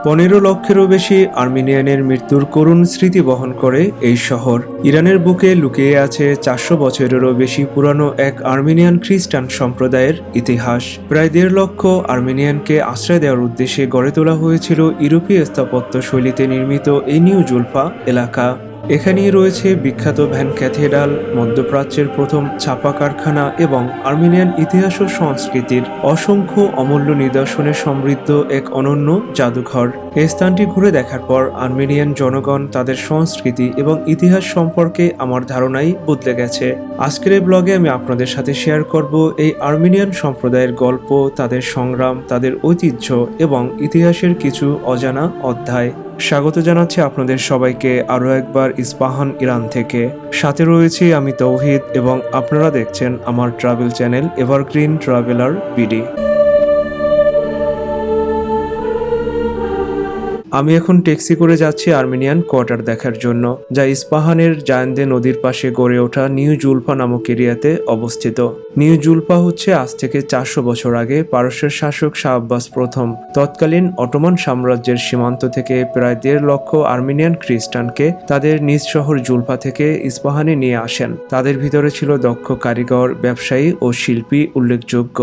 15 লক্ষেরও বেশি আর্মেনিয়ানের মৃত্যুর করুণ স্মৃতি বহন করে এই শহর। ইরানের বুকে লুকিয়ে আছে 400 বছরেরও বেশি পুরানো এক আর্মেনিয়ান খ্রিস্টান সম্প্রদায়ের ইতিহাস। প্রায় 1.5 লক্ষ আর্মেনিয়ানকে আশ্রয় দেওয়ার উদ্দেশ্যে গড়ে তোলা হয়েছিল ইউরোপীয় স্থাপত্য শৈলীতে নির্মিত এই নিউ জুলফা এলাকা। এখানেই রয়েছে বিখ্যাত ভ্যান ক্যাথেড্রাল, মধ্যপ্রাচ্যের প্রথম ছাপা কারখানা এবং আর্মেনিয়ান ইতিহাস ও সংস্কৃতির অসংখ্য অমূল্য নিদর্শনে সমৃদ্ধ এক অনন্য জাদুঘর। এই স্থানটি ঘুরে দেখার পর আর্মেনিয়ান জনগণ, তাদের সংস্কৃতি এবং ইতিহাস সম্পর্কে আমার ধারণাই বদলে গেছে। আজকের এই ব্লগে আমি আপনাদের সাথে শেয়ার করব এই আর্মেনিয়ান সম্প্রদায়ের গল্প, তাদের সংগ্রাম, তাদের ঐতিহ্য এবং ইতিহাসের কিছু অজানা অধ্যায়। স্বাগত জানাচ্ছি আপনাদের সবাইকে আরও একবার ইস্পাহান, ইরান থেকে। সাথে রয়েছি আমি তৌহিদ এবং আপনারা দেখছেন আমার travel channel evergreen traveller BD. আমি এখন ট্যাক্সি করে যাচ্ছি আর্মেনিয়ান কোয়ার্টার দেখার জন্য, যা ইস্পাহানের জায়ন্দে নদীর পাশে গড়ে ওঠা নিউ জুলফা নামক এরিয়াতে অবস্থিত। নিউ জুলফা হচ্ছে আজ থেকে 400 বছর আগে পারস্যের শাসক শাহ আব্বাস প্রথম তৎকালীন অটোমান সাম্রাজ্যের সীমান্ত থেকে প্রায় 1.5 লক্ষ আর্মেনিয়ান খ্রিস্টানকে তাদের নিজ শহর জুলফা থেকে ইস্পাহানে নিয়ে আসেন। তাদের ভিতরে ছিল দক্ষ কারিগর, ব্যবসায়ী ও শিল্পী উল্লেখযোগ্য।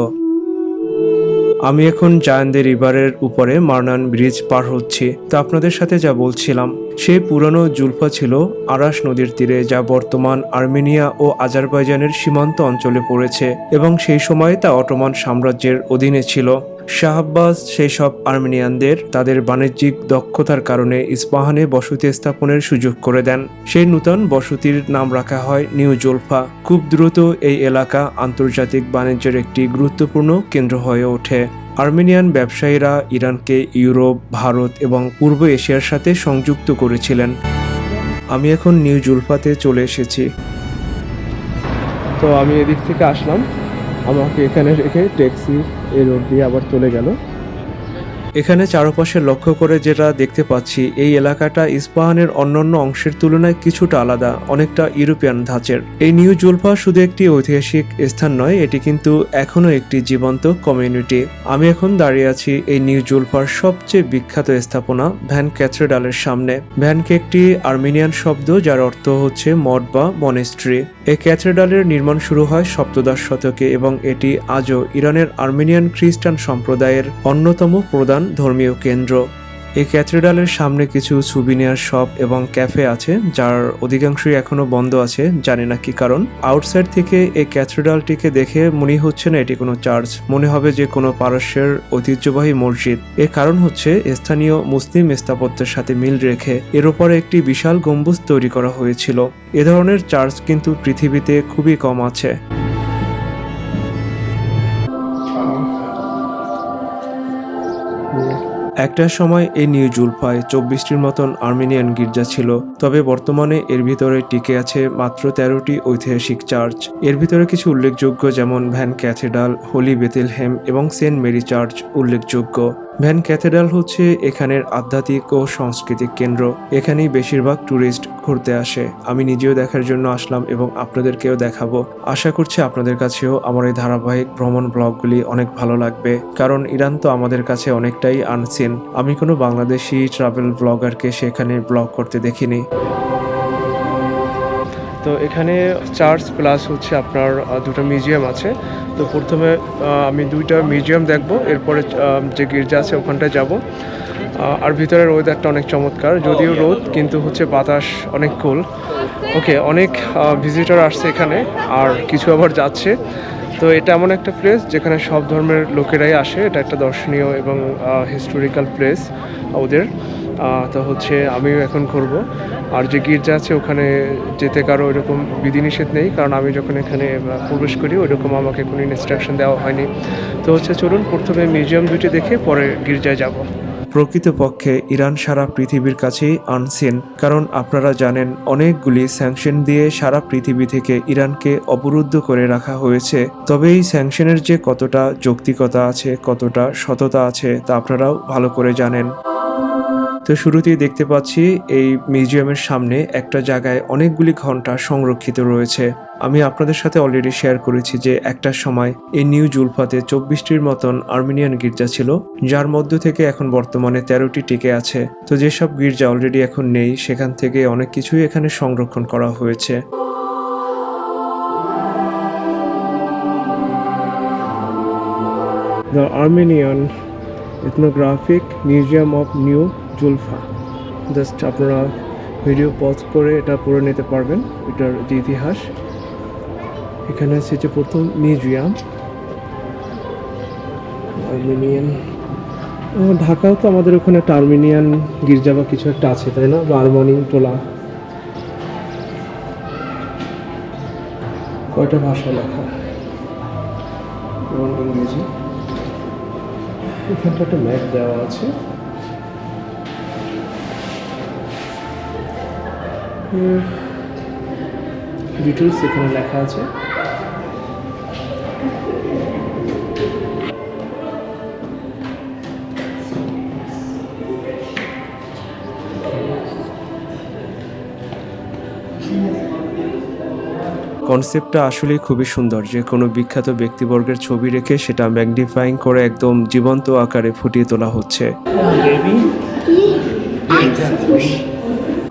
আমি এখন জায়ন্দে রিভারের উপরে মার্নান ব্রিজ পার হচ্ছি। তো আপনাদের সাথে যা বলছিলাম, সেই পুরানো জুলফা ছিল আরাস নদীর তীরে, যা বর্তমান আর্মেনিয়া ও আজারবাইজানের সীমান্ত অঞ্চলে পড়েছে এবং সেই সময় তা অটোমান সাম্রাজ্যের অধীনে ছিল। শাহ আব্বাস সেই সব আর্মেনিয়ানদের তাদের বাণিজ্যিক দক্ষতার কারণে ইস্পাহানে বসতি স্থাপনের সুযোগ করে দেন। সেই নূতন বসতির নাম রাখা হয় নিউ জুলফা। খুব দ্রুত এই এলাকা আন্তর্জাতিক বাণিজ্যের একটি গুরুত্বপূর্ণ কেন্দ্র হয়ে ওঠে। আর্মেনিয়ান ব্যবসায়ীরা ইরানকে ইউরোপ, ভারত এবং পূর্ব এশিয়ার সাথে সংযুক্ত করেছিলেন। আমি এখন নিউ জুলফাতে চলে এসেছি। তো আমি এদিক থেকে আসলাম, আমাকে এখানে রেখে ট্যাক্সি এই রোড দিয়ে আবার চলে গেল। এখানে চারপাশে লক্ষ্য করে যেটা দেখতে পাচ্ছি, এই এলাকাটা ইস্পাহানের অন্যান্য অংশের তুলনায় কিছুটা আলাদা, অনেকটা ইউরোপিয়ান ধাঁচের। এই নিউ জুলফা শুধু একটি ঐতিহাসিক স্থান নয়, এটি কিন্তু এখনো একটি জীবন্ত কমিউনিটি। আমি এখন দাঁড়িয়ে আছি এই নিউ জুলফার সবচেয়ে বিখ্যাত স্থাপনা ভ্যান ক্যাথেড্রালের সামনে। ভ্যানকে একটি আর্মেনিয়ান শব্দ যার অর্থ হচ্ছে মঠ বা মনেস্ট্রি। এই ক্যাথেড্রালের নির্মাণ শুরু হয় সপ্তদশ শতকে এবং এটি আজও ইরানের আর্মেনিয়ান খ্রিস্টান সম্প্রদায়ের অন্যতম প্রধান ধর্মীয় কেন্দ্র। এই ক্যাথেড্রালের সামনে কিছু সুভিনিয়ার শপ এবং ক্যাফে আছে, যার অধিকাংশই এখনো বন্ধ আছে, জানি না কি কারণ। আউটসাইড থেকে এই ক্যাথেড্রালটিকে দেখে মনে হচ্ছে না এটি কোনো চার্চ, মনে হবে যে কোনো পারস্যের ঐতিহ্যবাহী মসজিদ। এর কারণ হচ্ছে স্থানীয় মুসলিম স্থাপত্যের সাথে মিল রেখে এর উপরে একটি বিশাল গম্বুজ তৈরি করা হয়েছিল। এ ধরনের চার্চ কিন্তু পৃথিবীতে খুবই কম আছে। একটা সময় এই নিউ জুলফায় 24টির মতন আর্মেনিয়ান গির্জা ছিল, তবে বর্তমানে এর ভিতরে টিকে আছে মাত্র 13টি ঐতিহাসিক চার্চ। এর ভিতরে কিছু উল্লেখযোগ্য যেমন ভ্যান ক্যাথেড্রাল, হোলি বেথেলহেম এবং সেন্ট মেরি চার্চ উল্লেখযোগ্য। ভ্যান ক্যাথেড্রাল হচ্ছে এখানের আধ্যাত্মিক ও সাংস্কৃতিক কেন্দ্র। এখানেই বেশিরভাগ ট্যুরিস্ট ঘুরতে আসে। আমি নিজেও দেখার জন্য আসলাম এবং আপনাদেরকেও দেখাবো। আশা করছি আপনাদের কাছেও আমার এই ধারাবাহিক ভ্রমণ ব্লগগুলি অনেক ভালো লাগবে, কারণ ইরান তো আমাদের কাছে অনেকটাই আনসিন। আমি কোনো বাংলাদেশি ট্রাভেল ব্লগারকে সেখানে ব্লগ করতে দেখিনি। তো এখানে চার্চ প্লাস হচ্ছে আপনার দুটো মিউজিয়াম আছে। তো প্রথমে আমি 2টা মিউজিয়াম দেখব, এরপরে যে গির্জা আছে ওখানটায় যাব। আর ভিতরের ওয়েদারটা অনেক চমৎকার, যদিও রোদ, কিন্তু হচ্ছে বাতাস অনেক কুল। ওকে, অনেক ভিজিটর আসছে এখানে, আর কিছু আবার যাচ্ছে। তো এটা এমন একটা প্লেস যেখানে সব ধর্মের লোকেরাই আসে। এটা একটা দর্শনীয় এবং হিস্টোরিক্যাল প্লেস ওদের। তো হচ্ছে আমিও এখন ঘুরবো। আর যে গির্জা আছে ওখানে যেতে কারো এরকম বিধিনিষেধ নেই, কারণ আমি যখন এখানে প্রবেশ করি ওইরকম আমাকে কোনো ইনস্ট্রাকশন দেওয়া হয়নি। তো হচ্ছে চলুন প্রথমে মিউজিয়াম 2টি দেখে পরে গির্জায় যাব। প্রকৃতপক্ষে ইরান সারা পৃথিবীর কাছেই আনসিন, কারণ আপনারা জানেন অনেকগুলি স্যাংশন দিয়ে সারা পৃথিবী থেকে ইরানকে অবরুদ্ধ করে রাখা হয়েছে। তবে এই স্যাংশনের যে কতটা যৌক্তিকতা আছে, কতটা সততা আছে, তা আপনারাও ভালো করে জানেন। তো শুরুতেই দেখতে পাচ্ছি এই মিউজিয়ামের সামনে একটা জায়গায় অনেকগুলি ঘন্টা সংরক্ষিত রয়েছে। আমি আপনাদের সাথে অলরেডি শেয়ার করেছি যে একটা সময় এই নিউ জুলফাতে 24টির মতন আর্মেনিয়ান গির্জা ছিল, যার মধ্য থেকে এখন বর্তমানে 13টি টিকে আছে। তো যেসব গির্জা অলরেডি এখন নেই সেখান থেকে অনেক কিছুই এখানে সংরক্ষণ করা হয়েছে। The Armenian Ethnographic Museum of New Julfa। Just আপনারা ভিডিও পজ করে এটা পড়ে নিতে পারবেন, এটার যে ইতিহাস। এখানে আছে যে প্রথম মিউজিয়াম আর্মেনিয়ান। ঢাকাও তো আমাদের ওখানে একটা আর্মেনিয়ান গির্জা বা কিছু একটা আছে, তাই না? বা আর্মানি টোলা। কয়টা ভাষা লেখা এবং ইংরেজি। এখানটা একটা ম্যাপ দেওয়া আছে। ডিটেলস এখানে লেখা আছে। কনসেপ্টটা আসলে খুবই সুন্দর, যে কোনো বিখ্যাত ব্যক্তিবর্গের ছবি রেখে সেটা ম্যাগনিফাইং করে একদম জীবন্ত আকারে ফুটিয়ে তোলা হচ্ছে।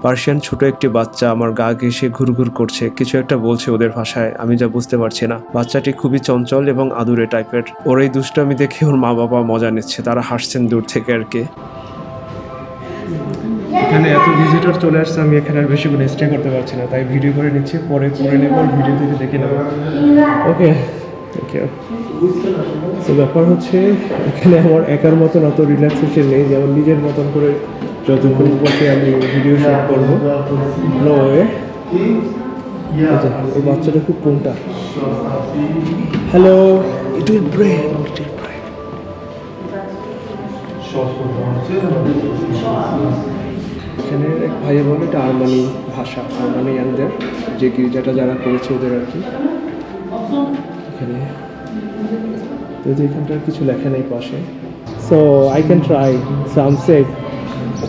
পার্সিয়ান ছোট একটি বাচ্চা আমার গা ঘেঁষে ঘুরঘুর করছে, কিছু একটা বলছে ওদের ভাষায়, আমি যা বুঝতে পারছি না। বাচ্চাটি খুবই চঞ্চল এবং আদুরে টাইপের। ওর এই দুষ্টামি দেখে ওর মা বাবা মজা নিচ্ছে, তারা হাসছেন দূর থেকে আর কি। এখানে এত ভিজিটর চলে আসছে, আমি এখানে আর বেশি করে স্টে করতে পারছি না, তাই ভিডিও করে নিচ্ছি, পরে করে নেব, ভিডিও থেকে দেখে নেব। ওকে, থ্যাংক ইউ। তো ব্যাপার হচ্ছে এখানে আমার একার মতন অত রিল্যাক্সেশন নেই, যেমন নিজের মতন করে যতক্ষণ বসে আমি ভিডিও শুট করবো। No way. আচ্ছা, ওই বাচ্চাটা খুব কোনটা। Hello, it will break, it will break. এখানে এক ভাইয়া বলে এটা আর্মানি ভাষা, আর্মানিয়ানদের যে গির্জাটা যারা করেছে ওদের আর কি। এখানে যদি এখানটার কিছু লেখা নেই পাশে। So I can try some safe.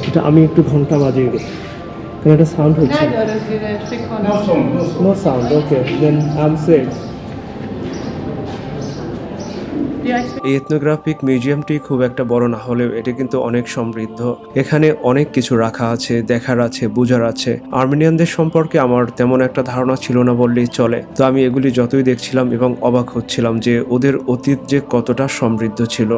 এটা আমি একটু ঘন্টা বাজিয়ে দিই, কারণ একটা সাউন্ড হচ্ছে। No sound, okay then I am safe. এই এথনোগ্রাফিক মিউজিয়ামটি খুব একটা বড় না হলেও এটি কিন্তু অনেক সমৃদ্ধ। এখানে অনেক কিছু রাখা আছে, দেখার আছে, বোঝার আছে। আর্মেনিয়ানদের সম্পর্কে আমার তেমন একটা ধারণা ছিল না বললেই চলে। তো আমি এগুলি যতই দেখছিলাম এবং অবাক হচ্ছিলাম যে ওদের অতীত যে কতটা সমৃদ্ধ ছিল।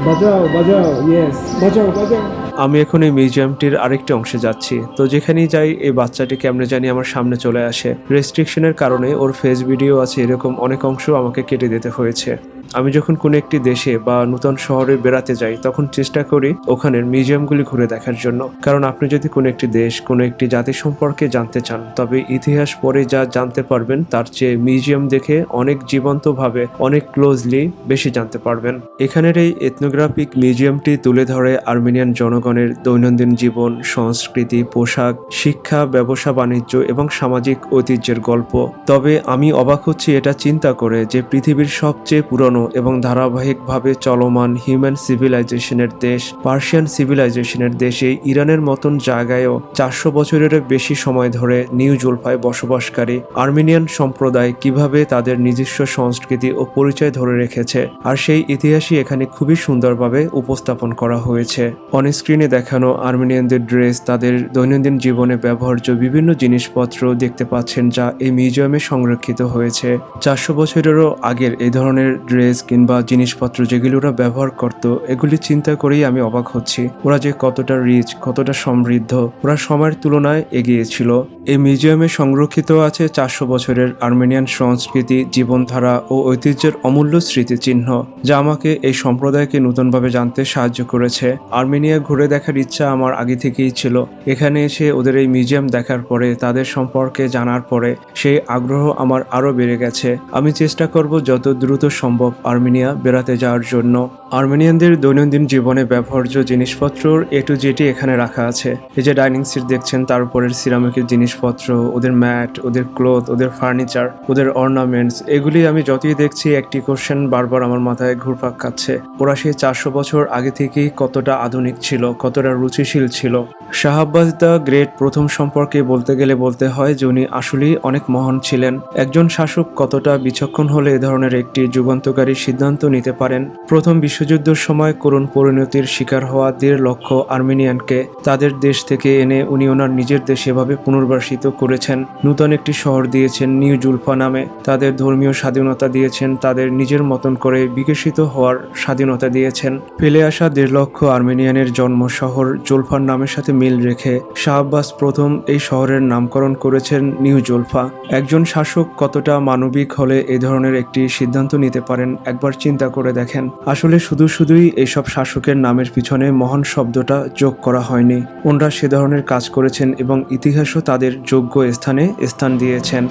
বাজাও বাজাও, ইয়েস, বাজাও বাজাও। আমি এখন এই মিউজিয়ামটির আরেকটি অংশে যাচ্ছি। তো যেখানেই যাই এই বাচ্চাটি কেমনে জানি আমার সামনে চলে আসে। রেস্ট্রিকশনের কারণে ওর ফেস ভিডিও আছে, এরকম অনেক অংশ আমাকে কেটে দিতে হয়েছে। আমি যখন কোনো একটি দেশে বা নতুন শহরে বেড়াতে যাই তখন চেষ্টা করি ওখানের মিউজিয়ামগুলি ঘুরে দেখার জন্য, কারণ আপনি যদি কোনো একটি দেশ, কোনো একটি জাতি সম্পর্কে জানতে চান তবে ইতিহাস পড়ে যা জানতে পারবেন তার চেয়ে মিউজিয়াম দেখে অনেক জীবন্তভাবে, অনেক ক্লোজলি বেশি জানতে পারবেন। এখানের এই এথনোগ্রাফিক মিউজিয়ামটি তুলে ধরে আর্মেনিয়ান জনগণের দৈনন্দিন জীবন, সংস্কৃতি, পোশাক, শিক্ষা, ব্যবসা বাণিজ্য এবং সামাজিক ঐতিহ্যের গল্প। তবে আমি অবাক হচ্ছি এটা চিন্তা করে যে পৃথিবীর সবচেয়ে পুরনো এবং ধারাবাহিকভাবে চলমান হিউম্যান সিভিলাইজেশনের দেশ, পার্সিয়ান সিভিলাইজেশনের দেশে ইরানের মতন জায়গায়ও 400 বছরের বেশি সময় ধরে নিউ জুলফায় বসবাসকারী আর্মেনিয়ান সম্প্রদায় কিভাবে তাদের নিজস্ব সংস্কৃতি ও পরিচয় ধরে রেখেছে, আর সেই ইতিহাসই এখানে খুবই সুন্দরভাবে উপস্থাপন করা হয়েছে। অন স্ক্রিনে দেখানো আর্মেনিয়ানদের ড্রেস, তাদের দৈনন্দিন জীবনে ব্যবহার্য বিভিন্ন জিনিসপত্র দেখতে পাচ্ছেন যা এই মিউজিয়ামে সংরক্ষিত হয়েছে। 400 বছরেরও আগের এই ধরনের ড্রেস কিংবা জিনিসপত্র যেগুলি ওরা ব্যবহার করত, এগুলি চিন্তা করেই আমি অবাক হচ্ছি ওরা যে কতটা রিচ, কতটা সমৃদ্ধ, ওরা সময়ের তুলনায় এগিয়েছিল। এই মিউজিয়ামে সংরক্ষিত আছে 400 বছরের আর্মেনিয়ান সংস্কৃতি, জীবনধারা ও ঐতিহ্যের অমূল্য স্মৃতিচিহ্ন, যা আমাকে এই সম্প্রদায়কে নতুনভাবে জানতে সাহায্য করেছে। আর্মেনিয়া ঘুরে দেখার ইচ্ছা আমার আগে থেকেই ছিল। এখানে এসে ওদের এই মিউজিয়াম দেখার পরে, তাদের সম্পর্কে জানার পরে সেই আগ্রহ আমার আরও বেড়ে গেছে। আমি চেষ্টা করব যত দ্রুত সম্ভব আর্মেনিয়া বেড়াতে যাওয়ার জন্য। আর্মেনিয়ানদের দৈনন্দিন জীবনে ব্যবহার্য জিনিসপত্রর এ টু জেডই এখানে রাখা আছে। এই যে ডাইনিং সিট দেখছেন, তার উপরের সিরামিকের জিনিসপত্র, ওদের ম্যাট, ওদের ক্লথ, ওদের ফার্নিচার, ওদের অর্নামেন্টস, এগুলি আমি যতই দেখছি একটি কোশ্চেন বারবার আমার মাথায় ঘুরপাক খাচ্ছে। ওরা সেই 400 বছর আগে থেকেই কতটা আধুনিক ছিল, কতটা রুচিশীল ছিল। শাহ আব্বাস দ্য গ্রেট প্রথম সম্পর্কে বলতে গেলে বলতে হয় যে উনি আসলেই অনেক মহান ছিলেন। একজন শাসক কতটা বিচক্ষণ হলে এ ধরনের একটি যুগান্তকারী সিদ্ধান্ত নিতে পারেন। প্রথম বিশ্বযুদ্ধের সময় করুণ পরিণতির শিকার হওয়া 1.5 লক্ষ আর্মেনিয়ানকে তাদের দেশ থেকে এনে উনি ওনার নিজের দেশে এভাবে পুনর্বাসিত করেছেন। নূতন একটি শহর দিয়েছেন নিউ জুলফা নামে, তাদের ধর্মীয় স্বাধীনতা দিয়েছেন, তাদের নিজের মতন করে বিকশিত হওয়ার স্বাধীনতা দিয়েছেন। ফেলে আসা 1.5 লক্ষ আর্মেনিয়ানের জন্ম শহর জুলফার নামের সাথে মিল রেখে শাহ আব্বাস প্রথম এই শহরের নামকরণ করেছেন নিউ জুলফা। একজন শাসক কতটা মানবিক হলে এই ধরনের একটি সিদ্ধান্ত নিতে পারেন একবার চিন্তা করে দেখেন। আসলে শুধুই এইসব শাসকের নামের পিছনে মহান শব্দটা যোগ করা হয়নি, ওনারা সে ধরনের কাজ করেছেন এবং ইতিহাসও তাদের যোগ্য স্থানে স্থান দিয়েছেন।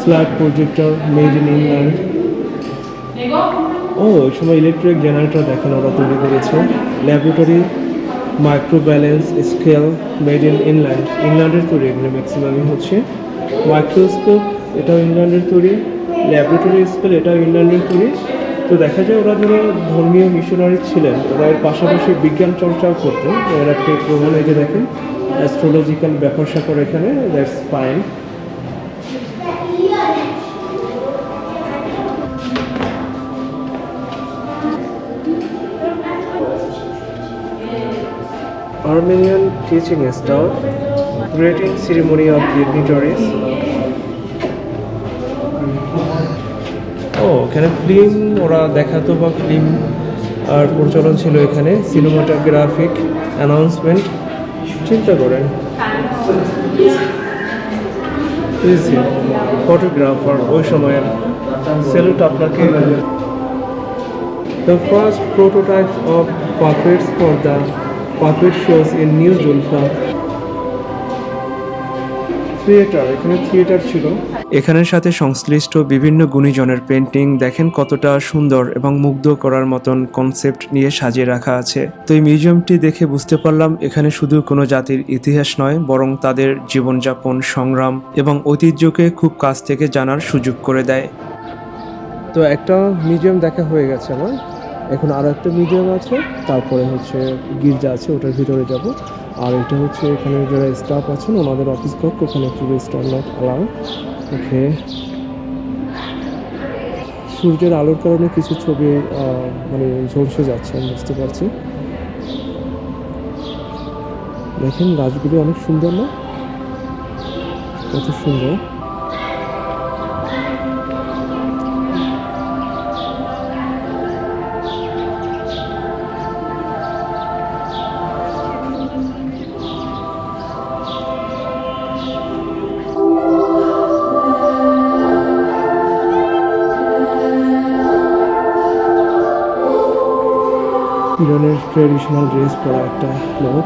Flat projector made in England. ওই সময় ইলেকট্রিক জেনারেটর দেখেন ওরা তৈরি করেছে। Laboratory micro balance scale made in ইংল্যান্ডের তৈরি, এগুলো ম্যাক্সিমামই হচ্ছে। মাইক্রোস্কোপ, এটাও ইংল্যান্ডের তৈরি। ল্যাবরেটরি স্কেল, এটাও ইংল্যান্ডের তৈরি। তো দেখা যায় ওরা যারা ধর্মীয় মিশনারি ছিলেন, ওরা এর পাশাপাশি বিজ্ঞান চর্চাও করতেন। এর একটা প্রমাণ এই যে দেখেন, অ্যাস্ট্রোলজিক্যাল ব্যাপার স্যাপার এখানে, that's fine. Armenian teaching staff, greeting ceremony of dignitaries. এখানে ফিল্ম ওরা দেখাতো বা ফিল্ম আর প্রচলন ছিল এখানে। সিনেমাটোগ্রাফিক অ্যানাউন্সমেন্ট, চিন্তা করেন। ফটোগ্রাফার ওই সময়ের, স্যালুট আপনাকে। The first prototypes of puppets for the puppet shows in New Julfa. Theatre, এখানে থিয়েটার ছিল। এখানের সাথে সংশ্লিষ্ট বিভিন্ন গুণীজনের পেন্টিং দেখেন কতটা সুন্দর এবং মুগ্ধ করার মতন কনসেপ্ট নিয়ে সাজিয়ে রাখা আছে। তো এই মিউজিয়ামটি দেখে বুঝতে পারলাম এখানে শুধু কোনো জাতির ইতিহাস নয়, বরং তাদের জীবনযাপন, সংগ্রাম এবং ঐতিহ্যকে খুব কাছ থেকে জানার সুযোগ করে দেয়। তো একটা মিউজিয়াম দেখা হয়ে গেছে আমার, এখন আরও একটা মিউজিয়াম আছে, তারপরে হচ্ছে গির্জা আছে, ওটার ভিতরে যাব। আর এটা হচ্ছে এখানে যারা স্টাফ আছেন ওনাদের অফিস কক্ষ, ওখানে টুরিস্ট আর নট অ্যালাউ। ওকে, সূর্যের আলোর কারণে কিছু ছবি মানে ঝলসে যাচ্ছে, আমি বুঝতে পারছি। দেখেন গাছগুলি অনেক সুন্দর না, কত সুন্দর। ইরানের ট্রেডিশনাল ড্রেস পরা একটা লোক।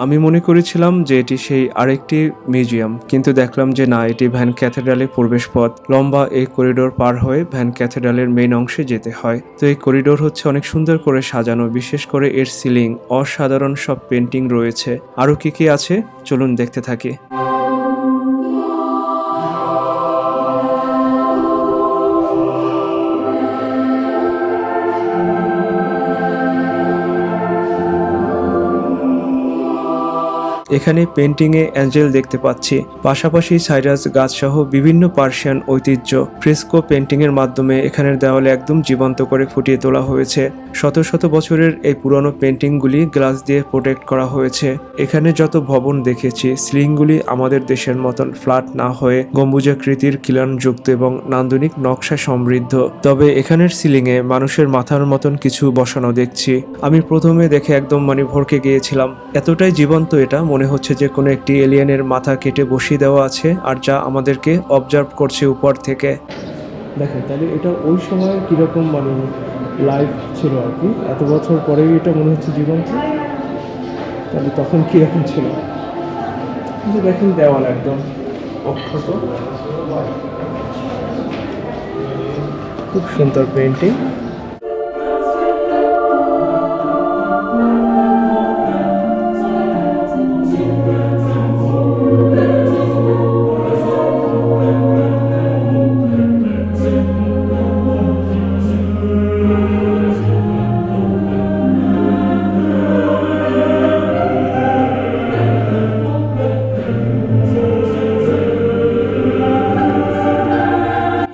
আমি মনে করেছিলাম যে এটি সেই আরেকটি মিউজিয়াম, কিন্তু দেখলাম যে না, এটি ভ্যান ক্যাথেড্রালের প্রবেশ পথ। লম্বা এই করিডোর পার হয়ে ভ্যান ক্যাথেড্রালের মেইন অংশে যেতে হয়। তো এই করিডোর হচ্ছে অনেক সুন্দর করে সাজানো, বিশেষ করে এর সিলিং অসাধারণ সব পেন্টিং রয়েছে। আরও কি কি আছে চলুন দেখতে থাকি। এখানে পেন্টিংয়ে অ্যাঞ্জেল দেখতে পাচ্ছি, পাশাপাশি সাইরাস গাছসহ বিভিন্ন পার্সিয়ান ঐতিহ্য ফ্রেস্কো পেন্টিংয়ের মাধ্যমে এখানের দেওয়ালে একদম জীবন্ত করে ফুটিয়ে তোলা হয়েছে। শত শত বছরের এই পুরনো পেন্টিংগুলি গ্লাস দিয়ে প্রোটেক্ট করা হয়েছে। এখানে যত ভবন দেখেছি, সিলিংগুলি আমাদের দেশের মতন ফ্ল্যাট না হয়ে গম্বুজাকৃতির খিলানযুক্ত এবং নান্দনিক নকশা সমৃদ্ধ। তবে এখানের সিলিংয়ে মানুষের মাথার মতন কিছু বসানো দেখছি। আমি প্রথমে দেখে একদম ভরকে গিয়েছিলাম, এতটাই জীবন্ত এটা, মনে হচ্ছে যে কোনো একটি এলিয়েনের মাথা কেটে বসিয়ে দেওয়া আছে আর যা আমাদেরকে অবজার্ভ করছে উপর থেকে। দেখেন তাহলে এটা ওই সময় কিরকম লাইফ ছিল আর কি, এত বছর পরেই এটা মনে হচ্ছে জীবন্ত, তাহলে তখন কিরকম ছিল। এই যে দেখেন দেওয়াল একদম অক্ষত, খুব সুন্দর পেন্টিং।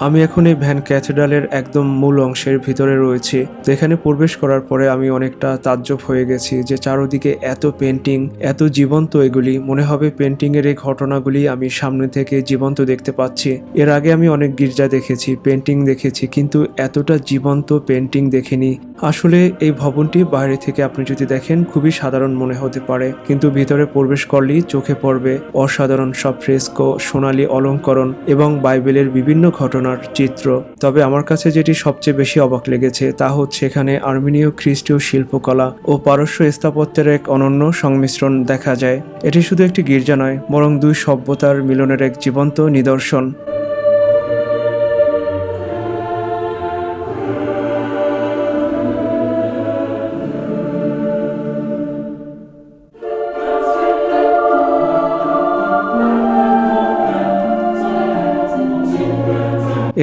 আমি এখন এই ভ্যান ক্যাথেড্রালের একদম মূল অংশের ভিতরে রয়েছি। তো এখানে প্রবেশ করার পরে আমি অনেকটা তাজ্জব হয়ে গেছি যে চারদিকে এত পেন্টিং, এত জীবন্ত, এগুলি মনে হবে পেন্টিং এর এই ঘটনাগুলি আমি সামনে থেকে জীবন্ত দেখতে পাচ্ছি। এর আগে আমি অনেক গির্জা দেখেছি, পেন্টিং দেখেছি, কিন্তু এতটা জীবন্ত পেন্টিং দেখিনি। আসলে এই ভবনটি বাইরে থেকে আপনি যদি দেখেন খুবই সাধারণ মনে হতে পারে, কিন্তু ভিতরে প্রবেশ করলেই চোখে পড়বে অসাধারণ সব ফ্রেস্কো, সোনালী অলঙ্করণ এবং বাইবেলের বিভিন্ন ঘটনার চিত্র। তবে আমার কাছে যেটি সবচেয়ে বেশি অবাক লেগেছে তা হচ্ছে এখানে আর্মেনীয় খ্রিস্টীয় শিল্পকলা ও পারস্য স্থাপত্যের এক অনন্য সংমিশ্রণ দেখা যায়। এটি শুধু একটি গির্জা নয়, বরং দুই সভ্যতার মিলনের এক জীবন্ত নিদর্শন।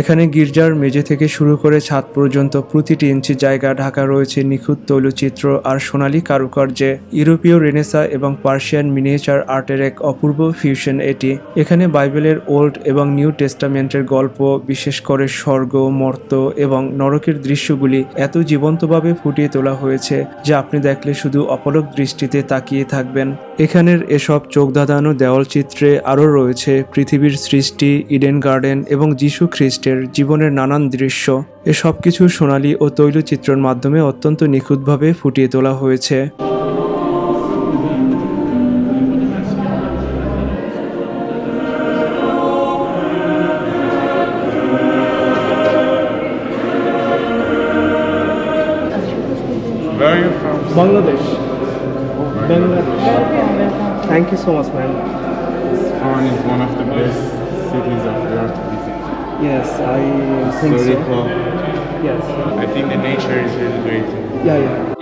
এখানে গির্জার মেঝে থেকে শুরু করে ছাদ পর্যন্ত প্রতিটি ইঞ্চি জায়গা ঢাকা রয়েছে নিখুঁত তৈলচিত্র আর সোনালী কারুকার্যে। ইউরোপীয় রেনেসা এবং পার্সিয়ান মিনিয়েচার আর্টের এক অপূর্ব ফিউশন এটি। এখানে বাইবেলের ওল্ড এবং নিউ টেস্টামেন্টের গল্প, বিশেষ করে স্বর্গ, মর্ত এবং নরকের দৃশ্যগুলি এত জীবন্তভাবে ফুটিয়ে তোলা হয়েছে যা আপনি দেখলে শুধু অপলক দৃষ্টিতে তাকিয়ে থাকবেন। এখানের এসব চোখ ধাঁধানো দেওয়াল চিত্রে আরও রয়েছে পৃথিবীর সৃষ্টি, ইডেন গার্ডেন এবং যীশু খ্রিস্টের জীবনের নানান দৃশ্য। এসব কিছু সোনালী ও তৈলচিত্রের মাধ্যমে অত্যন্ত নিখুঁতভাবে ফুটিয়ে তোলা হয়েছে। Where are you from? Bangladesh. Thank you so much, man. Isfahan is one of the best cities of the earth to visit. Yes, I think so. Historical. Yes. I think the nature is really great.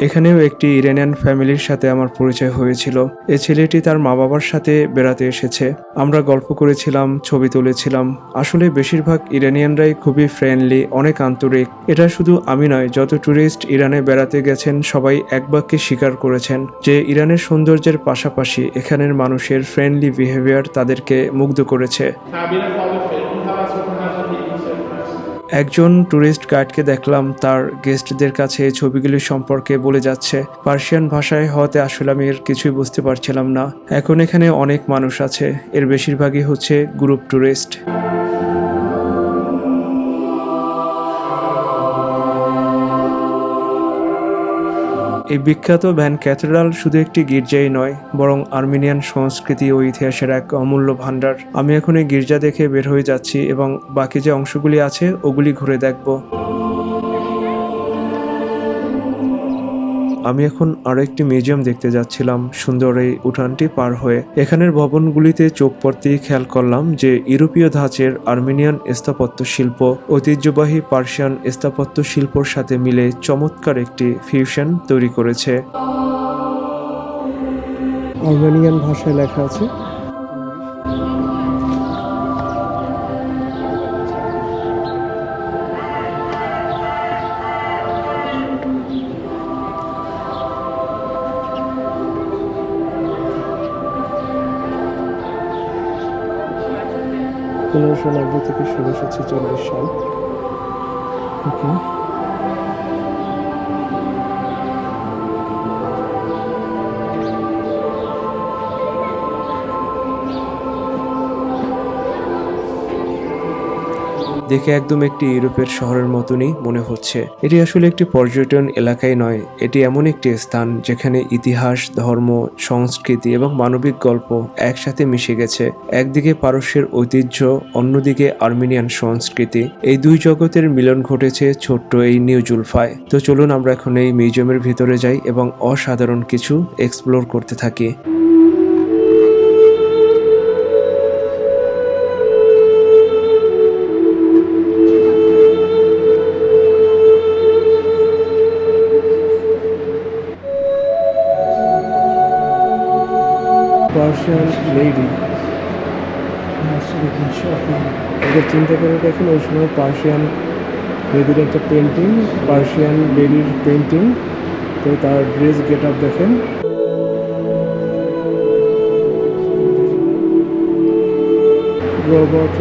এখানেও একটি Iranian ফ্যামিলির সাথে আমার পরিচয় হয়েছিল। এই ছেলেটি তার মা বাবার সাথে বেড়াতে এসেছে। আমরা গল্প করেছিলাম, ছবি তুলেছিলাম। আসলে বেশিরভাগ ইরানিয়ানরাই খুবই ফ্রেন্ডলি, অনেক আন্তরিক। এটা শুধু আমি নয়, যত ট্যুরিস্ট ইরানে বেড়াতে গেছেন সবাই এক বাক্যে স্বীকার করেছেন যে ইরানের সৌন্দর্যের পাশাপাশি এখানের মানুষের ফ্রেন্ডলি বিহেভিয়ার তাদেরকে মুগ্ধ করেছে। একজন ট্যুরিস্ট গাইডকে দেখলাম তার গেস্টদের কাছে এই ছবিগুলি সম্পর্কে বলে যাচ্ছে। পার্সিয়ান ভাষায় হওয়াতে আসলে আমি এর কিছুই বুঝতে পারছিলাম না। এখন এখানে অনেক মানুষ আছে, এর বেশিরভাগই হচ্ছে গ্রুপ ট্যুরিস্ট। এই বিখ্যাত ভ্যান ক্যাথেড্রাল শুধু একটি গির্জাই নয়, বরং আর্মেনিয়ান সংস্কৃতি ও ইতিহাসের এক অমূল্য ভাণ্ডার। আমি এখন এই গির্জা দেখে বের হয়ে যাচ্ছি এবং বাকি যে অংশগুলি আছে ওগুলি ঘুরে দেখব। আমি এখন আরো একটি মিউজিয়াম দেখতে যাচ্ছিলাম সুন্দর এই উঠানটি পার হয়ে। এখানের ভবনগুলিতে চোখ পড়তেই খেয়াল করলাম যে ইউরোপীয় ধাঁচের আর্মেনিয়ান স্থাপত্য শিল্প ঐতিহ্যবাহী পার্সিয়ান স্থাপত্য শিল্পর সাথে মিলে চমৎকার একটি ফিউশন তৈরি করেছে। আর্মেনিয়ান ভাষায় লেখা আছে। পনেরোশো নব্বই থেকে 1646 সাল। ওকে, দেখে একদম একটি ইউরোপের শহরের মতনই মনে হচ্ছে। এটি আসলে একটি পর্যটন এলাকাই নয়, এটি এমন একটি স্থান যেখানে ইতিহাস, ধর্ম, সংস্কৃতি এবং মানবিক গল্প একসাথে মিশে গেছে। একদিকে পারস্যের ঐতিহ্য, অন্যদিকে আর্মেনিয়ান সংস্কৃতি। এই দুই জগতের মিলন ঘটেছে ছোট্ট এই নিউ জুলফায়। তো চলুন আমরা এখন এই মিউজিয়ামের ভিতরে যাই এবং অসাধারণ কিছু এক্সপ্লোর করতে থাকি। Persian lady. এটা চিন্তা করে দেখেন ওই সময় পার্সিয়ান লেডির একটা পেন্টিং, পার্সিয়ান লেডির পেন্টিং, তো তার ড্রেস গেট আপ দেখেন। রোবট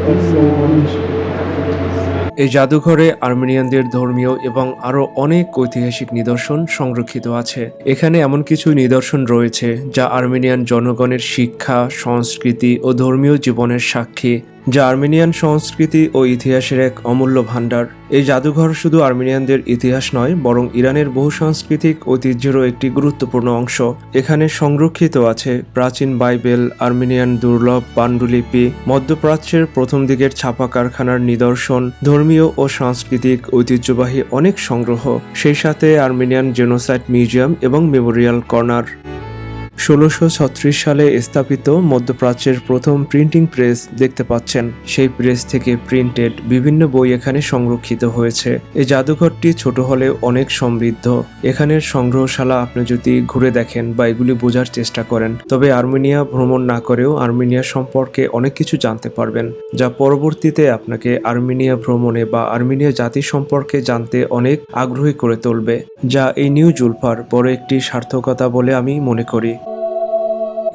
এই জাদুঘরে আর্মেনিয়ানদের ধর্মীয় এবং আরও অনেক ঐতিহাসিক নিদর্শন সংরক্ষিত আছে। এখানে এমন কিছু নিদর্শন রয়েছে যা আর্মেনিয়ান জনগণের শিক্ষা, সংস্কৃতি ও ধর্মীয় জীবনের সাক্ষী, যা আর্মেনিয়ান সংস্কৃতি ও ইতিহাসের এক অমূল্য ভাণ্ডার। এই জাদুঘর শুধু আর্মেনিয়ানদের ইতিহাস নয়, বরং ইরানের বহু সাংস্কৃতিক ঐতিহ্যেরও একটি গুরুত্বপূর্ণ অংশ। এখানে সংরক্ষিত আছে প্রাচীন বাইবেল, আর্মেনিয়ান দুর্লভ পাণ্ডুলিপি, মধ্যপ্রাচ্যের প্রথম দিকের ছাপা কারখানার নিদর্শন, ধর্মীয় ও সাংস্কৃতিক ঐতিহ্যবাহী অনেক সংগ্রহ, সেই সাথে আর্মেনিয়ান জেনোসাইড মিউজিয়াম এবং মেমোরিয়াল কর্নার। 1636 সালে স্থাপিত মধ্যপ্রাচ্যের প্রথম প্রিন্টিং প্রেস দেখতে পাচ্ছেন। সেই প্রেস থেকে প্রিন্টেড বিভিন্ন বই এখানে সংরক্ষিত হয়েছে। এই জাদুঘরটি ছোট হলেও অনেক সমৃদ্ধ। এখানের সংগ্রহশালা আপনি যদি ঘুরে দেখেন বা এগুলি বোঝার চেষ্টা করেন, তবে আর্মেনিয়া ভ্রমণ না করেও আর্মেনিয়া সম্পর্কে অনেক কিছু জানতে পারবেন, যা পরবর্তীতে আপনাকে আর্মেনিয়া ভ্রমণে বা আর্মেনিয়া জাতি সম্পর্কে জানতে অনেক আগ্রহী করে তুলবে, যা এই নিউ জুলফার বড় একটি সার্থকতা বলে আমি মনে করি।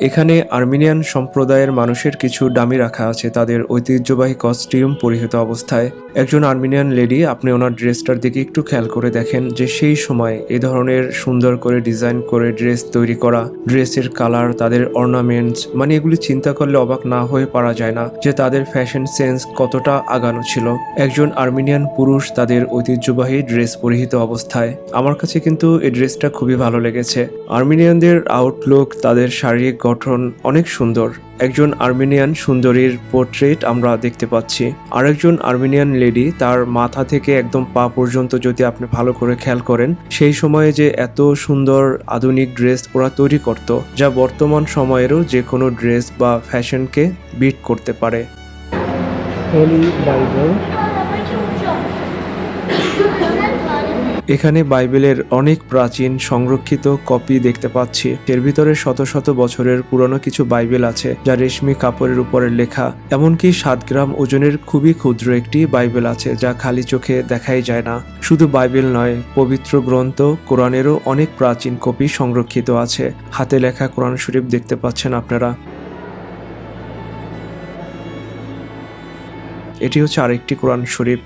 এখানে আর্মেনিয়ান সম্প্রদায়ের মানুষের কিছু ডামি রাখা আছে তাদের ঐতিহ্যবাহী কস্টিউম পরিহিত অবস্থায়। একজন আর্মেনিয়ান লেডি, আপনি ওনার ড্রেসটার দিকে একটু খেয়াল করে দেখেন যে সেই সময় এই ধরনের সুন্দর করে ডিজাইন করে ড্রেস তৈরি করা, ড্রেসের কালার, তাদের অর্নামেন্টস, মানে এগুলি চিন্তা করলে অবাক না হয়ে পারা যায় না যে তাদের ফ্যাশন সেন্স কতটা আগানো ছিল। একজন আর্মেনিয়ান পুরুষ তাদের ঐতিহ্যবাহী ড্রেস পরিহিত অবস্থায়। আমার কাছে কিন্তু এই ড্রেসটা খুবই ভালো লেগেছে। আর্মেনিয়ানদের আউটলুক, তাদের শারীরিক গঠন অনেক সুন্দর। একজন আর্মেনিয়ান সুন্দরীর পোর্ট্রেট আমরা দেখতে পাচ্ছি। আরেকজন আর্মেনিয়ান লেডি, তার মাথা থেকে একদম পা পর্যন্ত যদি আপনি ভালো করে খেয়াল করেন, সেই সময়ে যে এত সুন্দর আধুনিক ড্রেস ওরা তৈরি করত, যা বর্তমান সময়েরও যে কোনো ড্রেস বা ফ্যাশনকে বিট করতে পারে। হোলি বাইবেল। এখানে বাইবেলের অনেক প্রাচীন সংরক্ষিত কপি দেখতে পাচ্ছি। এর ভিতরে শত শত বছরের পুরনো কিছু বাইবেল আছে যা রেশমি কাপড়ের উপরে লেখা। এমনকি 7 গ্রাম ওজনের খুবই ক্ষুদ্র একটি বাইবেল আছে যা খালি চোখে দেখাই যায় না। শুধু বাইবেল নয়, পবিত্র গ্রন্থ কোরআনেরও অনেক প্রাচীন কপি সংরক্ষিত আছে। হাতে লেখা কোরআন শরীফ দেখতে পাচ্ছেন আপনারা। এটি হচ্ছে আরেকটি কোরআন শরীফ।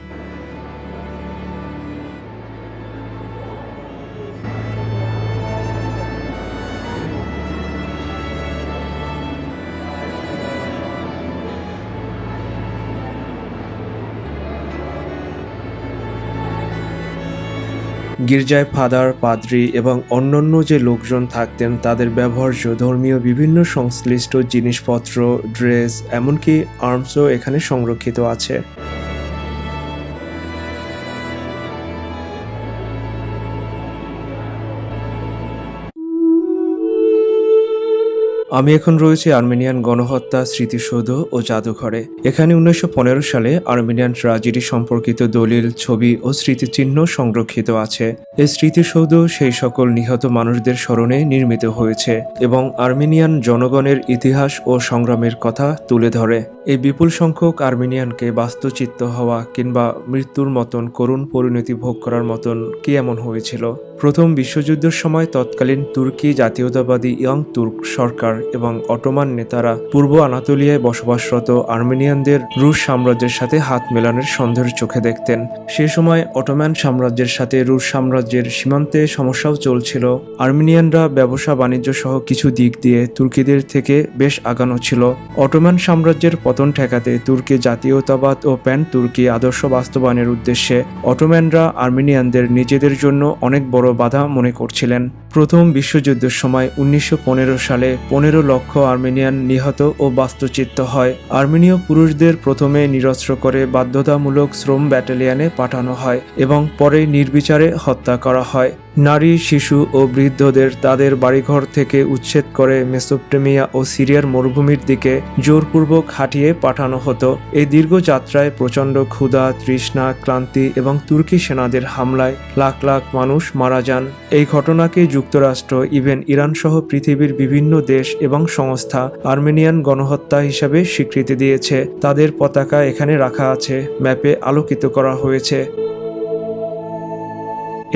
গির্জায় ফাদার, পাদ্রী এবং অন্যান্য যে লোকজন থাকতেন তাদের ব্যবহার্য ধর্মীয় বিভিন্ন সংশ্লিষ্ট জিনিসপত্র, ড্রেস, এমনকি আর্মসও এখানে সংরক্ষিত আছে। আমি এখন রয়েছি আর্মেনিয়ান গণহত্যা স্মৃতিসৌধ ও জাদুঘরে। এখানে 1915 সালে আর্মেনিয়ান ট্র্যাজেডি সম্পর্কিত দলিল, ছবি ও স্মৃতিচিহ্ন সংরক্ষিত আছে। এই স্মৃতিসৌধ সেই সকল নিহত মানুষদের স্মরণে নির্মিত হয়েছে এবং আর্মেনিয়ান জনগণের ইতিহাস ও সংগ্রামের কথা তুলে ধরে। এই বিপুল সংখ্যক আর্মেনিয়ানকে বাস্তুচ্যুত হওয়া কিংবা মৃত্যুর মতন করুণ পরিণতি ভোগ করার মতন কি এমন হয়েছিল? প্রথম বিশ্বযুদ্ধের সময় তৎকালীন তুর্কি জাতীয়তাবাদী ইয়ং তুর্ক সরকার এবং অটোমান নেতারা পূর্ব আনাতোলিয়ায় বসবাসরত আর্মেনিয়ানদের রুশ সাম্রাজ্যের সাথে হাত মেলানোর সন্দেহের চোখে দেখতেন। সে সময় অটোমান সাম্রাজ্যের সাথে রুশ সাম্রাজ্যের সীমান্তে সমস্যাও চলছিল। আর্মেনিয়ানরা ব্যবসা বাণিজ্য সহ কিছু দিক দিয়ে তুর্কিদের থেকে বেশ আগানো ছিল। অটোমান সাম্রাজ্যের পতন ঠেকাতে তুর্কি জাতীয়তাবাদ ও প্যান তুর্কি আদর্শ বাস্তবায়নের উদ্দেশ্যে অটোম্যানরা আর্মেনিয়ানদের নিজেদের জন্য অনেক বড় বাধা মনে করছিলেন। প্রথম বিশ্বযুদ্ধের সময় 1915 সালে 15 লক্ষ আর্মেনিয়ান নিহত ও বাস্তুচ্যুত হয়। আর্মেনীয় পুরুষদের প্রথমে নিরস্ত্র করে বাধ্যতামূলক শ্রম ব্যাটালিয়নে পাঠানো হয় এবং পরে নির্বিচারে হত্যা করা হয়। নারী, শিশু ও বৃদ্ধদের তাদের বাড়িঘর থেকে উচ্ছেদ করে মেসোপটেমিয়া ও সিরিয়ার মরুভূমির দিকে জোরপূর্বক হাঁটিয়ে পাঠানো হতো। এই দীর্ঘ যাত্রায় প্রচণ্ড ক্ষুধা, তৃষ্ণা, ক্লান্তি এবং তুর্কি সেনাদের হামলায় লাখ লাখ মানুষ মারা যান। এই ঘটনাকে যুক্তরাষ্ট্র, ইভেন ইরান সহ পৃথিবীর বিভিন্ন দেশ এবং সংস্থা আর্মেনিয়ান গণহত্যা হিসাবে স্বীকৃতি দিয়েছে। তাদের পতাকা এখানে রাখা আছে, ম্যাপে আলোকিত করা হয়েছে।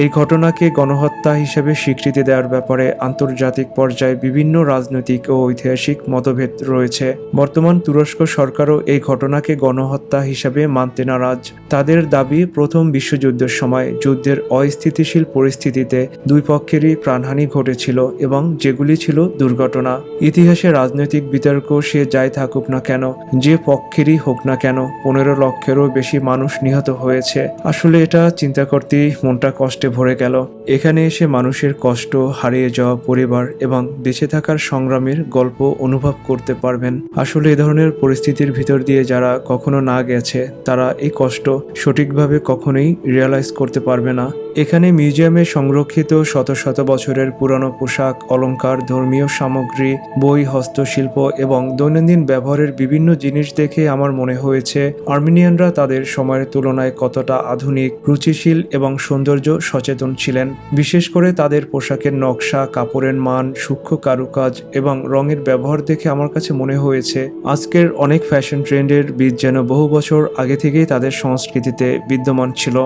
এই ঘটনাকে গণহত্যা হিসেবে স্বীকৃতি দেওয়ার ব্যাপারে আন্তর্জাতিক পর্যায়ে বিভিন্ন রাজনৈতিক ও ঐতিহাসিক মতভেদ রয়েছে। বর্তমান তুরস্ক সরকারও এই ঘটনাকে গণহত্যা হিসেবে মানতে নারাজ। তাদের দাবি, প্রথম বিশ্বযুদ্ধের সময় যুদ্ধের অস্থিতিশীল পরিস্থিতিতে দুই পক্ষেরই প্রাণহানি ঘটেছিল এবং যেগুলি ছিল দুর্ঘটনা। ইতিহাসে রাজনৈতিক বিতর্ক সে যাই থাকুক না কেন, যে পক্ষেরই হোক না কেন, 15 লক্ষেরও বেশি মানুষ নিহত হয়েছে। আসলে এটা চিন্তা করতেই মনটা কষ্টে ভরে গেল। এখানে এসে মানুষের কষ্ট, হারিয়ে যাওয়া পরিবার এবং বেঁচে থাকার সংগ্রামের গল্প অনুভব করতে পারবেন। আসলে এ ধরনের পরিস্থিতির ভিতর দিয়ে যারা কখনো না গেছে তারা এই কষ্ট সঠিকভাবে কখনোই রিয়েলাইজ করতে পারবে না। এখানে মিউজিয়ামে সংরক্ষিত শত শত বছরের পুরানো পোশাক, অলংকার, ধর্মীয় সামগ্রী, বই, হস্তশিল্প এবং দৈনন্দিন ব্যবহারের বিভিন্ন জিনিস দেখে আমার মনে হয়েছে আর্মেনিয়ানরা তাদের সময়ের তুলনায় কতটা আধুনিক, রুচিশীল এবং সৌন্দর্য সচেতন ছিলেন। বিশেষ করে তাদের পোশাকের নকশা, কাপড়ের মান, সূক্ষ্ম কারুকাজ এবং রঙের ব্যবহার দেখে আমার কাছে মনে হয়েছে আজকের অনেক ফ্যাশন ট্রেন্ডের বীজ যেন বহু বছর আগে থেকেই তাদের সংস্কৃতিতে বিদ্যমান ছিল।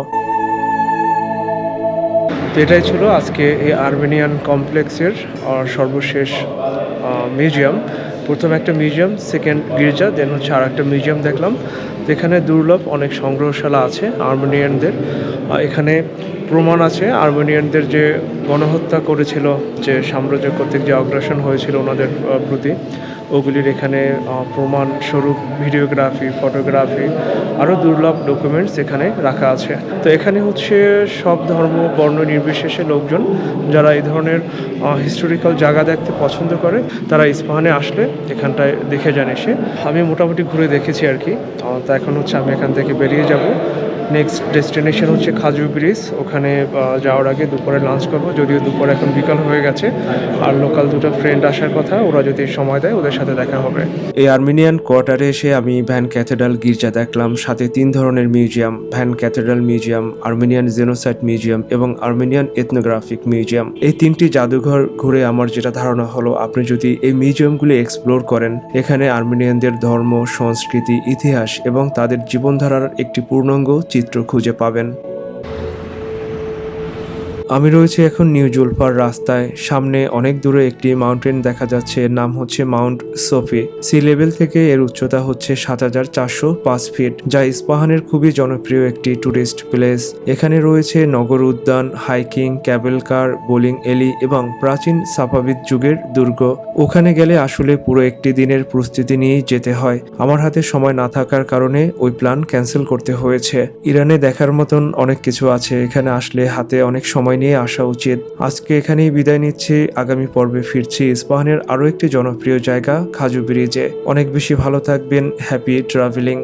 এটাই ছিল আজকে এই আর্মেনিয়ান কমপ্লেক্সের সর্বশেষ মিউজিয়াম। প্রথম একটা মিউজিয়াম, সেকেন্ড গির্জা, দেন হচ্ছে আর একটা মিউজিয়াম দেখলাম। তো এখানে দুর্লভ অনেক সংগ্রহশালা আছে আর্মেনিয়ানদের। এখানে প্রমাণ আছে আর্মেনিয়ানদের যে গণহত্যা করেছিল, যে সাম্রাজ্য কর্তৃক যে অগ্রাসন হয়েছিল ওনাদের প্রতি, ওগুলির এখানে প্রমাণ স্বরূপ ভিডিওগ্রাফি, ফটোগ্রাফি, আরও দুর্লভ ডকুমেন্টস এখানে রাখা আছে। তো এখানে হচ্ছে সব ধর্ম বর্ণ নির্বিশেষে লোকজন যারা এই ধরনের হিস্টোরিক্যাল জায়গা দেখতে পছন্দ করে তারা ইস্পাহানে আসলে এখানটায় দেখে যান এসে। আমি মোটামুটি ঘুরে দেখেছি আর কি। তো এখন হচ্ছে আমি এখান থেকে বেরিয়ে যাব। নেক্সট ডেস্টিনেশন হচ্ছে খাজু ব্রিজ। ওখানে যাওয়ার আগে দুপুরে লাঞ্চ করবো, যদিও দুপুরে এখন বিকাল হয়ে গেছে। আর লোকাল দুটো ফ্রেন্ড আসার কথা, ওরা যদি সময় দেয় ওদের সাথে দেখা হবে। এই আর্মেনিয়ান কোয়ার্টারে এসে আমি ভ্যান ক্যাথেড্রাল গির্জা দেখলাম, সাথে 3 ধরনের museum, van cathedral museum, Armenian genocide museum এবং আর্মেনিয়ান এথনোগ্রাফিক মিউজিয়াম। এই 3টি জাদুঘর ঘুরে আমার যেটা ধারণা হলো, আপনি যদি এই মিউজিয়ামগুলি এক্সপ্লোর করেন, এখানে আর্মেনিয়ানদের ধর্ম, সংস্কৃতি, ইতিহাস এবং তাদের জীবনধারার একটি পূর্ণাঙ্গ চিত্র খুঁজে পাবেন। আমি রয়েছি এখন নিউ জুলফার রাস্তায়। সামনে অনেক দূরে একটি মাউন্টেন দেখা যাচ্ছে, এর নাম হচ্ছে মাউন্ট সোফি। সি লেভেল থেকে এর উচ্চতা হচ্ছে 7405 ফিট, যা ইস্পাহানের খুবই জনপ্রিয় একটি টুরিস্ট প্লেস। এখানে রয়েছে নগর উদ্যান, হাইকিং, ক্যাবেল কার, বোলিং এলি এবং প্রাচীন সাফাভিদ যুগের দুর্গ। ওখানে গেলে আসলে পুরো একটি দিনের প্রস্তুতি নিয়েই যেতে হয়। আমার হাতে সময় না থাকার কারণে ওই প্ল্যান ক্যান্সেল করতে হয়েছে। ইরানে দেখার মতন অনেক কিছু আছে, এখানে আসলে হাতে অনেক সময় নিয়ে আসা উচিত। আজকে এখানেই বিদায় নিচ্ছি, আগামী পর্বে ফিরছি ইস্পাহানের আরও একটি জনপ্রিয় জায়গা খাজু ব্রিজে। অনেক বেশি ভালো থাকবেন, হ্যাপি ট্রাভেলিং।